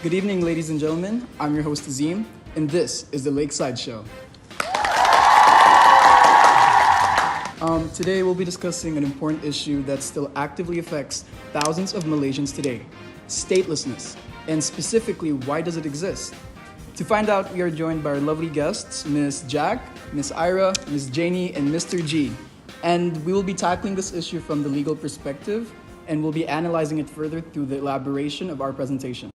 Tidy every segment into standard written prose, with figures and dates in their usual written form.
Good evening, ladies and gentlemen. I'm your host, Azim, and this is the Lakeside Show. Today, we'll be discussing an important issue that still actively affects thousands of Malaysians today, statelessness, and specifically, why does it exist? To find out, we are joined by our lovely guests, Ms. Jack, Ms. Ira, Ms. Janie, and Mr. G. And we will be tackling this issue from the legal perspective, and we'll be analyzing it further through the elaboration of our presentation.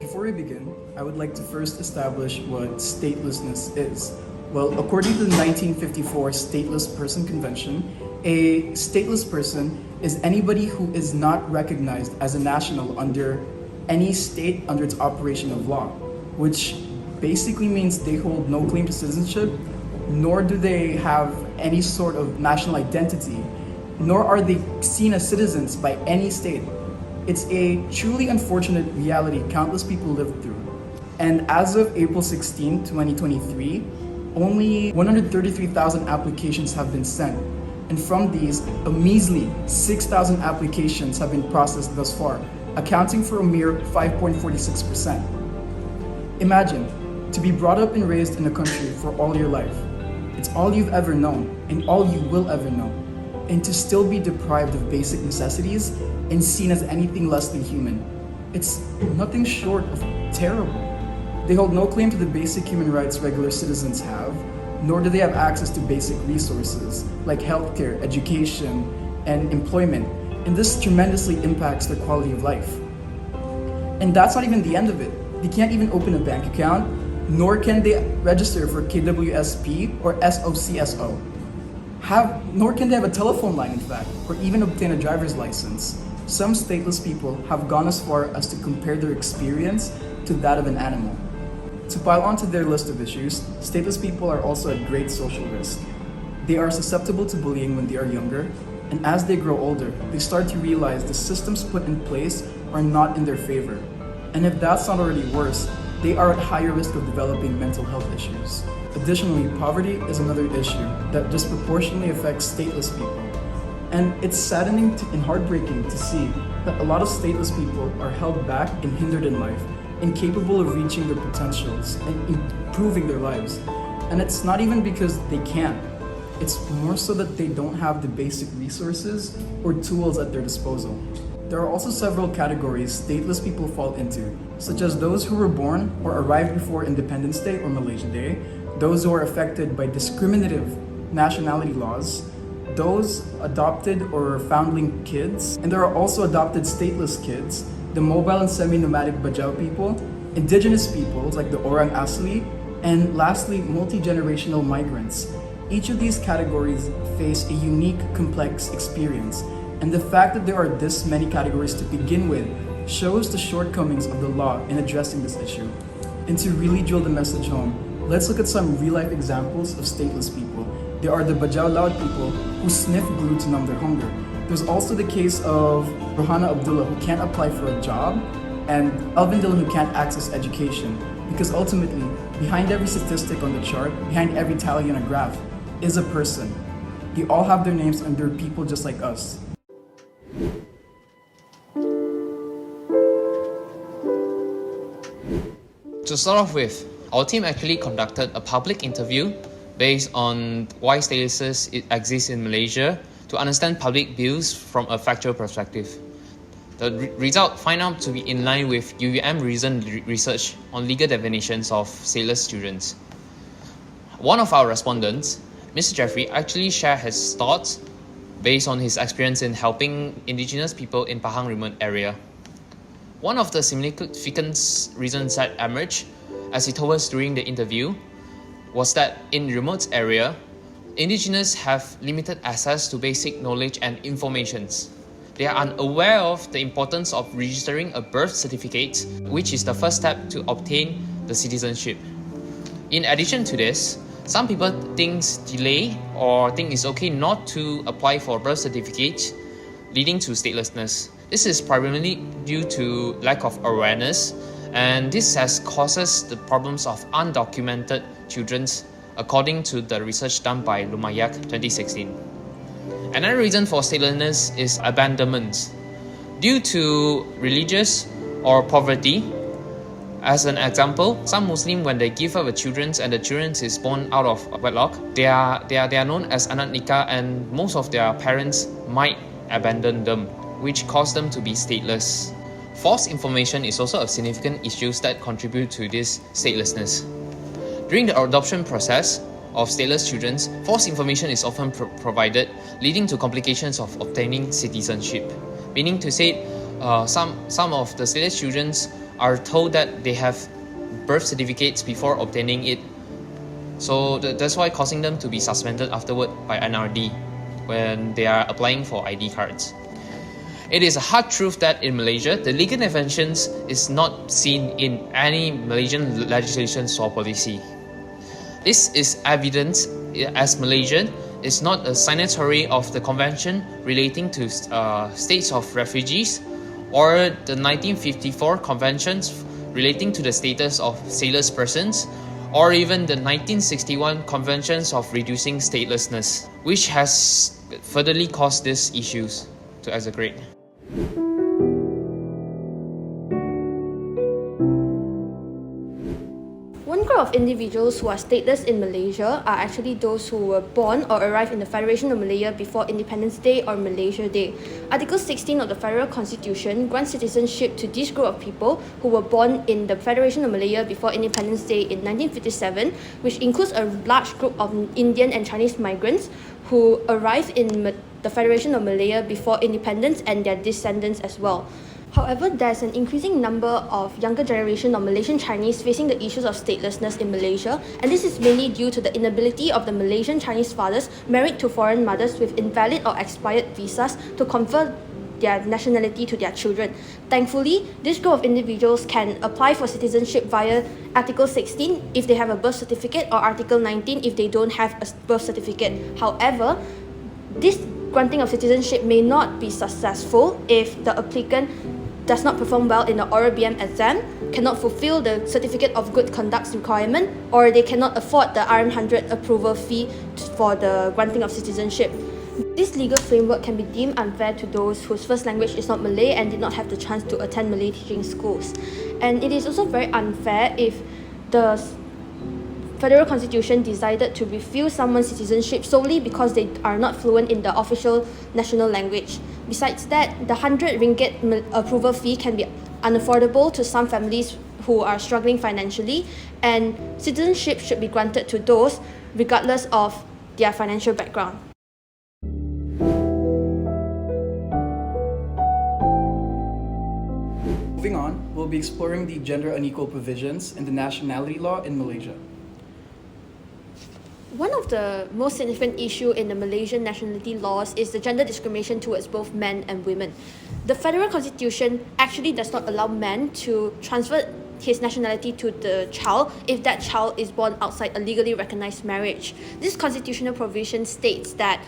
Before we begin, I would like to first establish what statelessness is. Well, according to the 1954 Stateless Person Convention, a stateless person is anybody who is not recognized as a national under any state under its operation of law, which basically means they hold no claim to citizenship, nor do they have any sort of national identity, nor are they seen as citizens by any state. It's a truly unfortunate reality countless people live through. And as of April 16, 2023, only 133,000 applications have been sent. And from these, a measly 6,000 applications have been processed thus far, accounting for a mere 5.46%. Imagine, to be brought up and raised in a country for all your life. It's all you've ever known, and all you will ever know. And to still be deprived of basic necessities and seen as anything less than human. It's nothing short of terrible. They hold no claim to the basic human rights regular citizens have, nor do they have access to basic resources like healthcare, education, and employment. And this tremendously impacts their quality of life. And that's not even the end of it. They can't even open a bank account, nor can they register for KWSP or SOCSO. Nor can they have a telephone line, in fact, or even obtain a driver's license. Some stateless people have gone as far as to compare their experience to that of an animal. To pile onto their list of issues, stateless people are also at great social risk. They are susceptible to bullying when they are younger, and as they grow older, they start to realize the systems put in place are not in their favor. And if that's not already worse, they are at higher risk of developing mental health issues. Additionally, poverty is another issue that disproportionately affects stateless people. And it's saddening and heartbreaking to see that a lot of stateless people are held back and hindered in life, incapable of reaching their potentials and improving their lives. And it's not even because they can't. It's more so that they don't have the basic resources or tools at their disposal. There are also several categories stateless people fall into, such as those who were born or arrived before Independence Day or Malaysia Day, those who are affected by discriminative nationality laws, those adopted or foundling kids, and there are also adopted stateless kids, the mobile and semi-nomadic Bajau people, indigenous peoples like the Orang Asli, and lastly, multi-generational migrants. Each of these categories face a unique, complex experience, and the fact that there are this many categories to begin with shows the shortcomings of the law in addressing this issue. And to really drill the message home, let's look at some real-life examples of stateless people. There are the Bajau Laut people who sniff glue to numb their hunger. There's also the case of Rohana Abdullah who can't apply for a job, and Alvin Dillon who can't access education. Because ultimately, behind every statistic on the chart, behind every tally on a graph, is a person. They all have their names and they're people just like us. To start off with, our team actually conducted a public interview based on why statelessness exists in Malaysia to understand public views from a factual perspective. The result find out to be in line with UUM recent research on legal definitions of stateless students. One of our respondents, Mr. Jeffrey, actually shared his thoughts based on his experience in helping indigenous people in Pahang remote area. One of the significant reasons that emerged, as he told us during the interview, was that in remote area, indigenous have limited access to basic knowledge and informations. They are unaware of the importance of registering a birth certificate, which is the first step to obtain the citizenship. In addition to this, some people think delay or think it's okay not to apply for a birth certificate, leading to statelessness. This is primarily due to lack of awareness, and this has causes the problems of undocumented children, according to the research done by Lumayak 2016. Another reason for statelessness is abandonment. Due to religious or poverty, as an example, some Muslims, when they give up a children and the children is born out of wedlock, they are known as anak nikah, and most of their parents might abandon them, which cause them to be stateless. False information is also a significant issue that contribute to this statelessness. During the adoption process of stateless children, false information is often provided, leading to complications of obtaining citizenship. Meaning to say, some of the stateless children are told that they have birth certificates before obtaining it. So that's why causing them to be suspended afterward by NRD when they are applying for ID cards. It is a hard truth that in Malaysia, the legal interventions is not seen in any Malaysian legislation or policy. This is evident as Malaysia is not a signatory of the Convention relating to states of refugees or the 1954 Conventions relating to the status of stateless persons, or even the 1961 Conventions of reducing statelessness, which has furtherly caused these issues to exacerbate. One group of individuals who are stateless in Malaysia are actually those who were born or arrived in the Federation of Malaya before Independence Day or Malaysia Day. Article 16 of the Federal Constitution grants citizenship to this group of people who were born in the Federation of Malaya before Independence Day in 1957, which includes a large group of Indian and Chinese migrants who arrived in the Federation of Malaya before independence and their descendants as well. However, there's an increasing number of younger generation of Malaysian Chinese facing the issues of statelessness in Malaysia, and this is mainly due to the inability of the Malaysian Chinese fathers married to foreign mothers with invalid or expired visas to confer their nationality to their children. Thankfully, this group of individuals can apply for citizenship via Article 16 if they have a birth certificate or Article 19 if they don't have a birth certificate. However, this granting of citizenship may not be successful if the applicant does not perform well in the oral BM exam, cannot fulfill the certificate of good conduct requirement, or they cannot afford the RM100 approval fee for the granting of citizenship. This legal framework can be deemed unfair to those whose first language is not Malay and did not have the chance to attend Malay teaching schools. And it is also very unfair if the Federal Constitution decided to refuse someone's citizenship solely because they are not fluent in the official national language. Besides that, the 100 ringgit approval fee can be unaffordable to some families who are struggling financially, and citizenship should be granted to those regardless of their financial background. Moving on, we'll be exploring the gender unequal provisions in the nationality law in Malaysia. One of the most significant issues in the Malaysian nationality laws is the gender discrimination towards both men and women. The Federal Constitution actually does not allow men to transfer his nationality to the child if that child is born outside a legally recognized marriage. This constitutional provision states that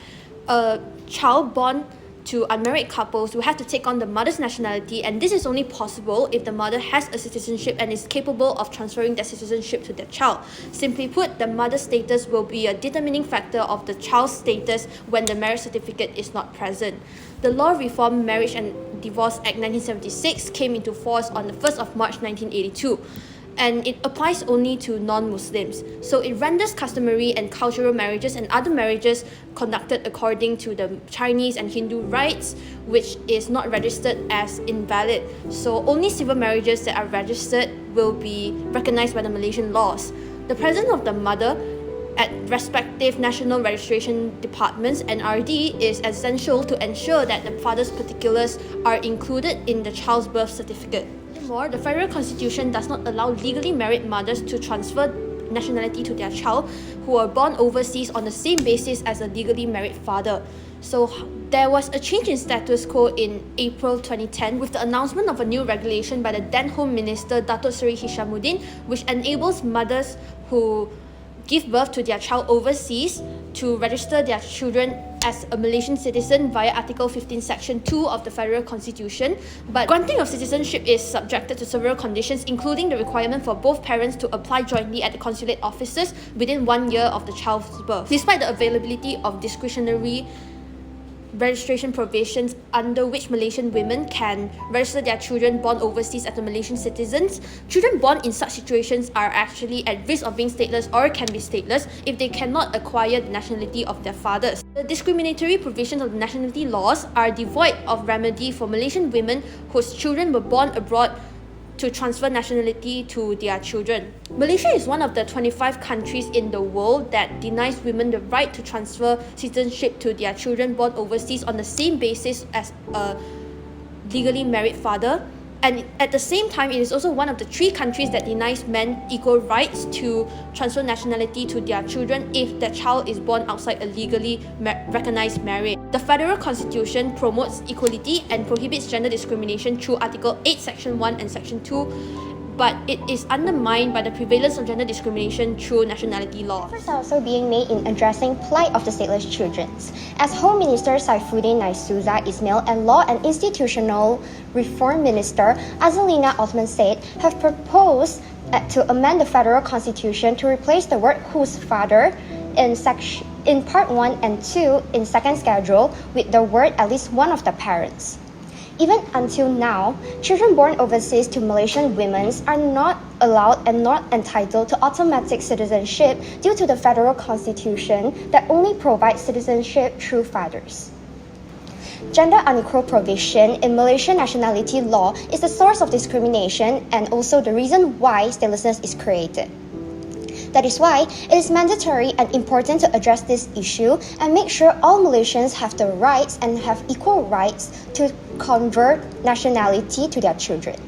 a child born to unmarried couples will have to take on the mother's nationality, and this is only possible if the mother has a citizenship and is capable of transferring that citizenship to their child. Simply put, the mother's status will be a determining factor of the child's status when the marriage certificate is not present. The Law Reform Marriage and Divorce Act 1976 came into force on the 1st of March 1982. And it applies only to non-Muslims. So it renders customary and cultural marriages and other marriages conducted according to the Chinese and Hindu rites, which is not registered as invalid. So only civil marriages that are registered will be recognized by the Malaysian laws. The presence of the mother at respective national registration departments and RD is essential to ensure that the father's particulars are included in the child's birth certificate. Furthermore, the Federal Constitution does not allow legally married mothers to transfer nationality to their child who are born overseas on the same basis as a legally married father. So there was a change in status quo in April 2010 with the announcement of a new regulation by the then Home Minister Datuk Seri Hishamuddin, which enables mothers who give birth to their child overseas to register their children as a Malaysian citizen via Article 15 Section 2 of the Federal Constitution. But granting of citizenship is subjected to several conditions, including the requirement for both parents to apply jointly at the consulate offices within 1 year of the child's birth. Despite the availability of discretionary registration provisions under which Malaysian women can register their children born overseas as Malaysian citizens. Children born in such situations are actually at risk of being stateless or can be stateless if they cannot acquire the nationality of their fathers. The discriminatory provisions of the nationality laws are devoid of remedy for Malaysian women whose children were born abroad to transfer nationality to their children. Malaysia is one of the 25 countries in the world that denies women the right to transfer citizenship to their children born overseas on the same basis as a legally married father. And at the same time, it is also one of the 3 countries that denies men equal rights to transfer nationality to their children if the child is born outside a legally recognized marriage. The Federal Constitution promotes equality and prohibits gender discrimination through Article 8, Section 1 and Section 2, but it is undermined by the prevalence of gender discrimination through nationality law. Efforts are also being made in addressing plight of the stateless children. As Home Minister Saifuddin Naisuza Ismail and Law and Institutional Reform Minister Azalina Othman Said have proposed to amend the Federal Constitution to replace the word whose father in Part 1 and 2 in second schedule with the word at least one of the parents. Even until now, children born overseas to Malaysian women are not allowed and not entitled to automatic citizenship due to the Federal Constitution that only provides citizenship through fathers. Gender unequal provision in Malaysian nationality law is the source of discrimination and also the reason why statelessness is created. That is why it is mandatory and important to address this issue and make sure all Malaysians have the rights and have equal rights to convert nationality to their children.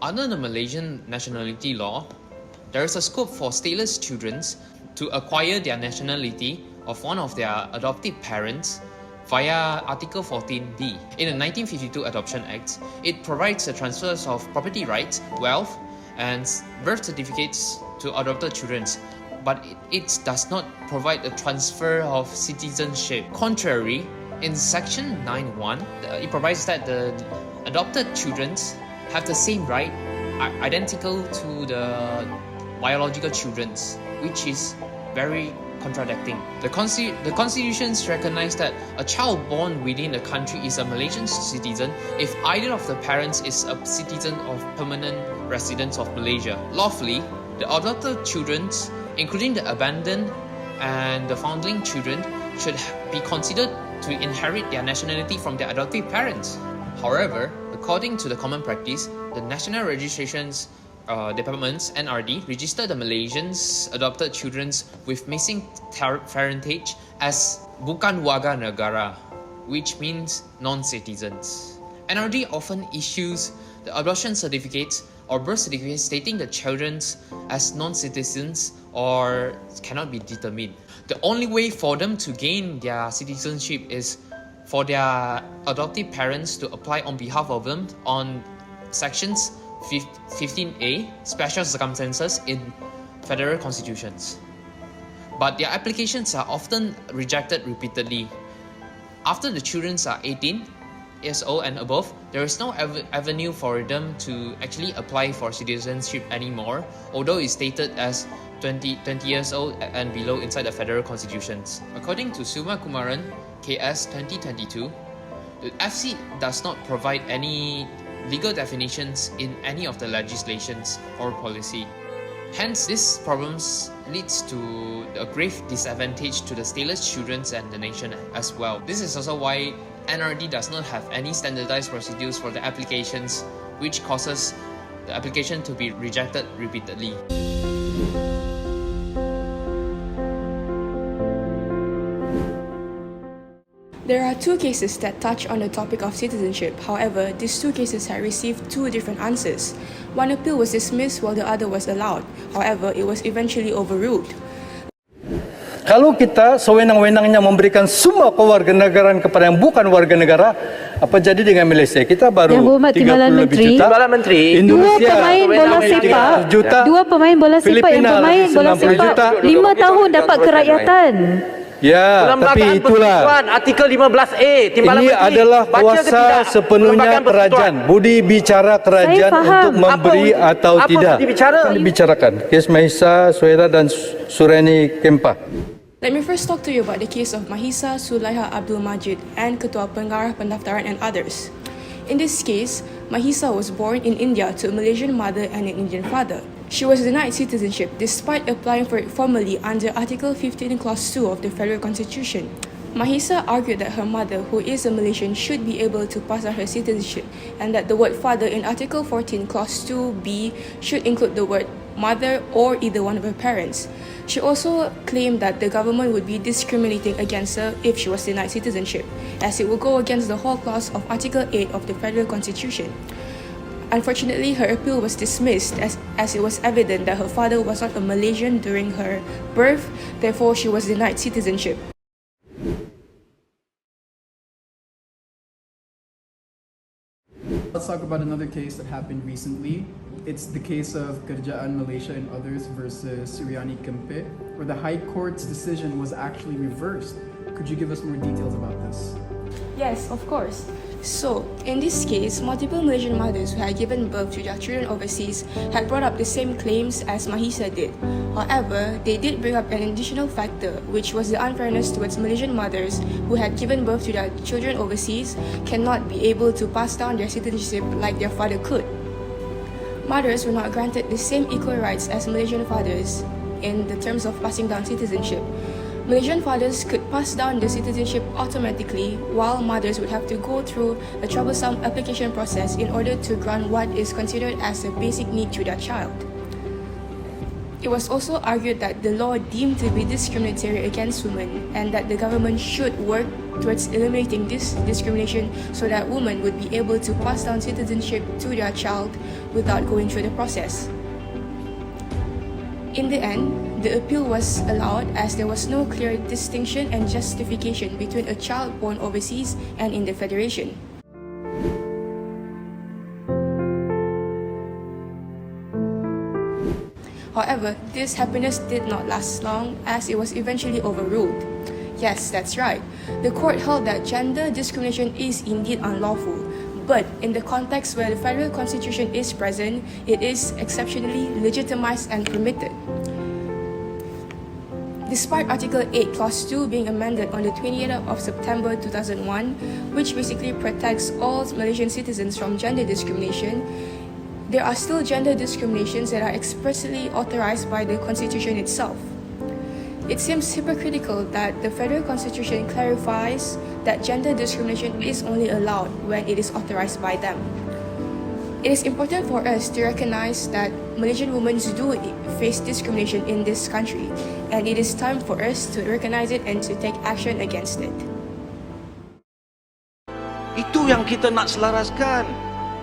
Under the Malaysian nationality law, there is a scope for stateless children to acquire their nationality of one of their adoptive parents via Article 14B. In the 1952 Adoption Act, it provides the transfers of property rights, wealth, and birth certificates to adopted children, but it does not provide a transfer of citizenship. Contrary, in Section 9.1, it provides that the adopted children have the same right, identical to the biological children, which is very contradicting. The constitutions recognize that a child born within a country is a Malaysian citizen if either of the parents is a citizen of permanent residence of Malaysia. Lawfully, the adopted children, including the abandoned and the foundling children, should be considered to inherit their nationality from their adoptive parents. However, according to the common practice, the National Registrations Departments NRD registered the Malaysians adopted children with missing parentage as bukan warga negara, which means non-citizens. NRD often issues the adoption certificates or birth certificates stating the children as non-citizens or cannot be determined. The only way for them to gain their citizenship is for their adoptive parents to apply on behalf of them on sections 15A, special circumstances in federal constitutions. But their applications are often rejected repeatedly. After the children are 18 years old and above, there is no avenue for them to actually apply for citizenship anymore, although it's stated as 20 years old and below inside the federal constitutions. According to Suma Kumaran, KS 2022, the FC does not provide any legal definitions in any of the legislations or policy. Hence, these problems leads to a grave disadvantage to the stateless children and the nation as well. This is also why NRD does not have any standardized procedures for the applications, which causes the application to be rejected repeatedly. There are 2 cases that touch on the topic of citizenship. However, these 2 cases have received 2 different answers. One appeal was dismissed while the other was allowed. However, it was eventually overruled. Kalau kita sewenang-wenangnya memberikan semua kewarganegaraan kepada yang bukan warga negara, apa jadi dengan Malaysia? Kita baru 30 lebih juta. Timbalan Menteri, Indonesia 2 pemain bola sepak, juta. 2 pemain bola sepak yang Filipina bermain bola 90 juta. sepak 5 tahun dapat kerakyatan. Ya, tapi itulah. Artikel 15A Timbalan Ini Menteri. adalah Baca ke kuasa tidak sepenuhnya Perlembagaan Persekutuan? kerajaan. Budi bicara kerajaan untuk memberi atau Apa tidak. dibicara? Akan dibicarakan. Kes Manisha, Suhaira dan Surani Kempah. Let me first talk to you about the case of Manisha, Sulaiha Abdul Majid and Ketua Pengarah Pendaftaran and others. In this case, Manisha was born in India to a Malaysian mother and an Indian father. She was denied citizenship despite applying for it formally under Article 15 Clause 2 of the Federal Constitution. Manisha argued that her mother, who is a Malaysian, should be able to pass on her citizenship and that the word father in Article 14 Clause 2b should include the word mother or either one of her parents. She also claimed that the government would be discriminating against her if she was denied citizenship, as it would go against the whole clause of Article 8 of the Federal Constitution. Unfortunately, her appeal was dismissed as it was evident that her father was not a Malaysian during her birth, therefore she was denied citizenship. Let's talk about another case that happened recently. It's the case of Kerjaan Malaysia and others versus Suryani Kempe, where the High Court's decision was actually reversed. Could you give us more details about this? Yes, of course. So, in this case, multiple Malaysian mothers who had given birth to their children overseas had brought up the same claims as Manisha did. However, they did bring up an additional factor, which was the unfairness towards Malaysian mothers who had given birth to their children overseas cannot be able to pass down their citizenship like their father could. Mothers were not granted the same equal rights as Malaysian fathers in the terms of passing down citizenship. Malaysian fathers could pass down the citizenship automatically, while mothers would have to go through a troublesome application process in order to grant what is considered as a basic need to their child. It was also argued that the law deemed to be discriminatory against women and that the government should work towards eliminating this discrimination so that women would be able to pass down citizenship to their child without going through the process. In the end, the appeal was allowed as there was no clear distinction and justification between a child born overseas and in the Federation. However, this happiness did not last long as it was eventually overruled. Yes, that's right. The court held that gender discrimination is indeed unlawful, but in the context where the Federal Constitution is present, it is exceptionally legitimized and permitted. Despite Article 8 Clause 2 being amended on the 28th of September 2001, which basically protects all Malaysian citizens from gender discrimination, there are still gender discriminations that are expressly authorized by the Constitution itself. It seems hypocritical that the Federal Constitution clarifies that gender discrimination is only allowed when it is authorized by them. It is important for us to recognize that Malaysian women do face discrimination in this country, and it is time for us to recognize it and to take action against it. Itu yang kita nak selaraskan.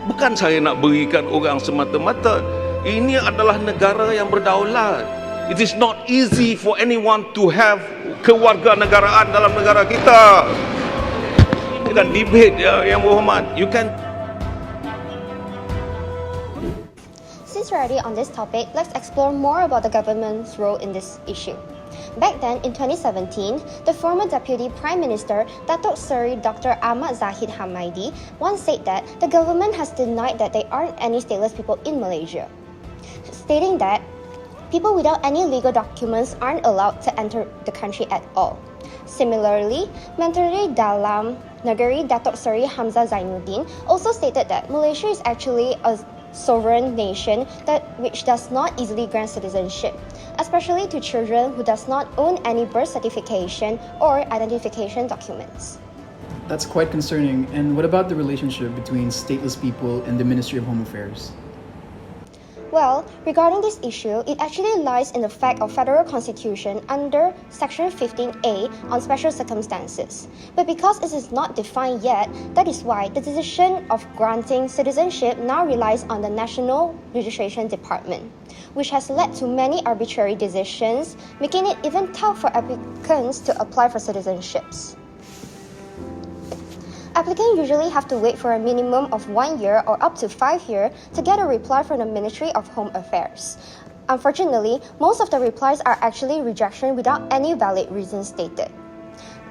Bukan saya nak berikan orang semata-mata. Ini adalah negara yang berdaulat. It is not easy for anyone to have kewarganegaraan dalam negara kita. Dan debate yang berhormat. You can. Since we're already on this topic, let's explore more about the government's role in this issue. Back then, in 2017, the former Deputy Prime Minister, Datuk Seri Dr. Ahmad Zahid Hamaidi, once said that the government has denied that there aren't any stateless people in Malaysia, stating that people without any legal documents aren't allowed to enter the country at all. Similarly, Menteri Dalam Negeri Datuk Seri Hamzah Zainuddin also stated that Malaysia is actually a sovereign nation which does not easily grant citizenship, especially to children who does not own any birth certification or identification documents. That's quite concerning. And what about the relationship between stateless people and the Ministry of Home Affairs? Well, regarding this issue, it actually lies in the fact of Federal Constitution under Section 15A on special circumstances. But because it is not defined yet, that is why the decision of granting citizenship now relies on the National Registration Department, which has led to many arbitrary decisions, making it even tough for applicants to apply for citizenships. Applicants usually have to wait for a minimum of 1 year or up to 5 years to get a reply from the Ministry of Home Affairs. Unfortunately, most of the replies are actually rejection without any valid reason stated.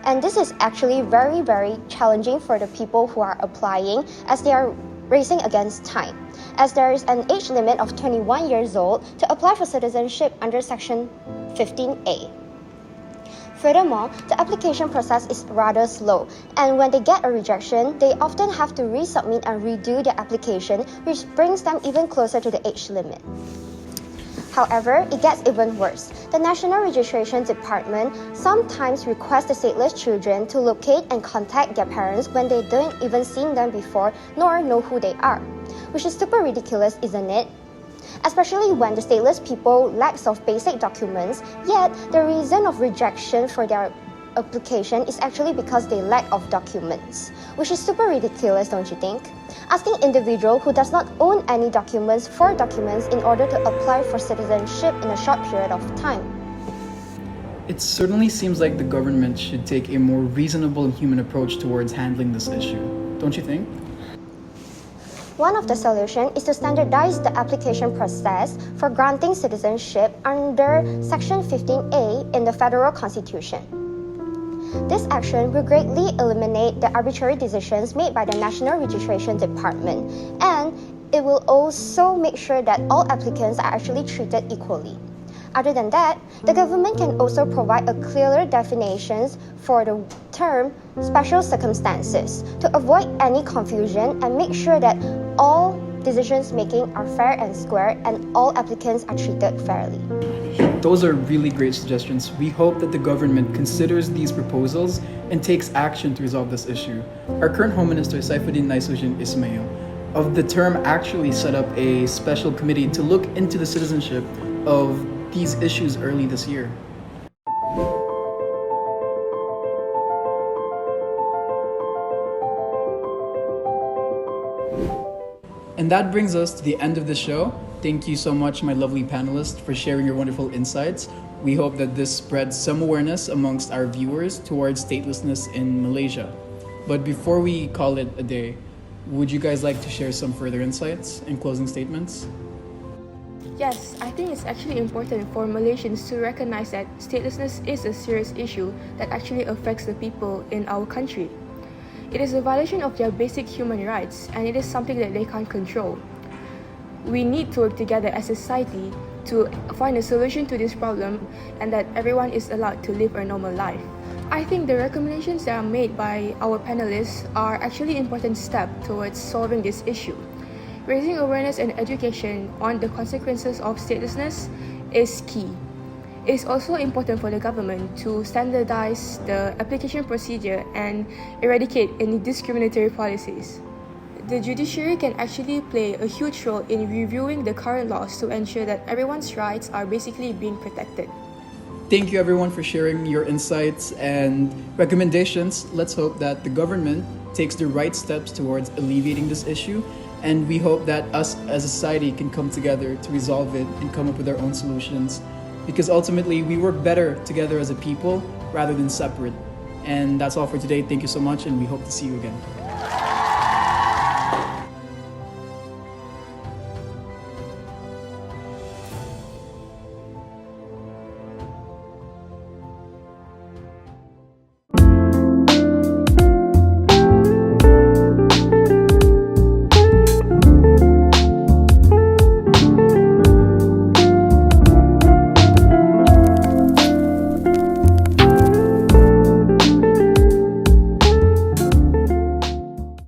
And this is actually very, very challenging for the people who are applying, as they are racing against time, as there is an age limit of 21 years old to apply for citizenship under Section 15A. Furthermore, the application process is rather slow, and when they get a rejection, they often have to resubmit and redo their application, which brings them even closer to the age limit. However, it gets even worse. The National Registration Department sometimes requests the stateless children to locate and contact their parents when they don't even seen them before nor know who they are, which is super ridiculous, isn't it? Especially when the stateless people lacks of basic documents, yet the reason of rejection for their application is actually because they lack of documents, which is super ridiculous, don't you think? Asking individual who does not own any documents for documents in order to apply for citizenship in a short period of time. It certainly seems like the government should take a more reasonable and human approach towards handling this issue, don't you think? One of the solutions is to standardize the application process for granting citizenship under Section 15A in the Federal Constitution. This action will greatly eliminate the arbitrary decisions made by the National Registration Department, and it will also make sure that all applicants are actually treated equally. Other than that, the government can also provide a clearer definitions for the term special circumstances to avoid any confusion and make sure that all decisions making are fair and square and all applicants are treated fairly. Those are really great suggestions. We hope that the government considers these proposals and takes action to resolve this issue. Our current Home Minister, Saifuddin Naisuddin Ismail, of the term actually set up a special committee to look into the citizenship of these issues early this year. And that brings us to the end of the show. Thank you so much, my lovely panelists, for sharing your wonderful insights. We hope that this spreads some awareness amongst our viewers towards statelessness in Malaysia. But before we call it a day, would you guys like to share some further insights and closing statements? Yes, I think it's actually important for Malaysians to recognize that statelessness is a serious issue that actually affects the people in our country. It is a violation of their basic human rights, and it is something that they can't control. We need to work together as a society to find a solution to this problem, and that everyone is allowed to live a normal life. I think the recommendations that are made by our panelists are actually an important step towards solving this issue. Raising awareness and education on the consequences of statelessness is key. It is also important for the government to standardize the application procedure and eradicate any discriminatory policies. The judiciary can actually play a huge role in reviewing the current laws to ensure that everyone's rights are basically being protected. Thank you everyone for sharing your insights and recommendations. Let's hope that the government takes the right steps towards alleviating this issue, and we hope that us as a society can come together to resolve it and come up with our own solutions, because ultimately we work better together as a people rather than separate. And that's all for today. Thank you so much, and we hope to see you again.